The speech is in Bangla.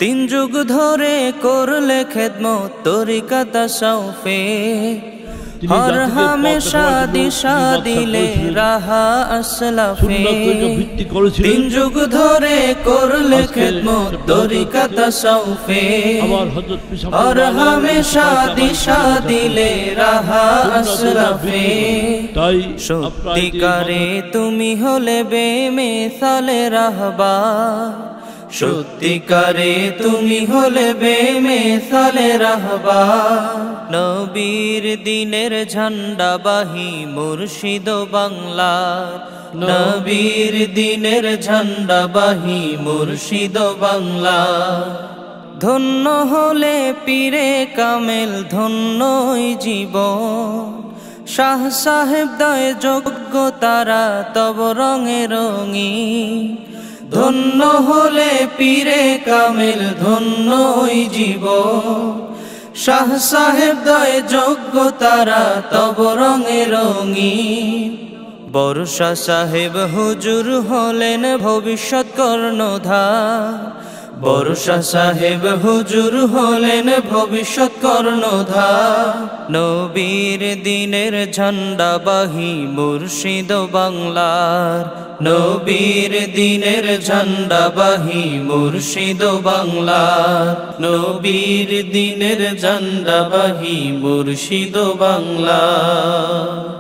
তিন যুগ ধরে করলে খেদমত তরিকা তাসাউফে হর হামেশা দিশা দিলে রাহা আসলাফে। তিন যুগ ধরে করলে খেদমত তরিকা তাসাউফে হর হামেশা দিশা দিলে রাহা আসলাফে। সত্যিকারে তুমি হলে বেমিসালে রাহবার, সত্যিকারে তুমি হলে বেমিসালে রাহবার। নবীর দিনের ঝান্ডাবাহী মুর্শিদ বাংলার, নবীর দিনের ঝান্ডাবাহী মুর্শিদ বাংলার। ধন্য হলে পীরে কামেল ধন্যই জীবন, শাহ সাহেব দয় যোগ্য তারা তব রঙে রঙিন। ধন্য হলে পীরে কামেল ধন্যই জীবন, শাহ সাহেব দয় যোগ্য তারা তব রঙে রঙিন। বর্ষা সাহেব হুজুর হলেন ভবিষ্যৎ কর্ণধার, বর্ষা সাহেব হুজুর হলেন ভবিষ্যৎ কর্ণধার। নবীর দিনের ঝান্ডাবাহী মুর্শিদ বাংলার, নবীর দিনের ঝান্ডাবাহী মুর্শিদ বাংলার, নবীর দিনের ঝান্ডাবাহী মুর্শিদ বাংলার।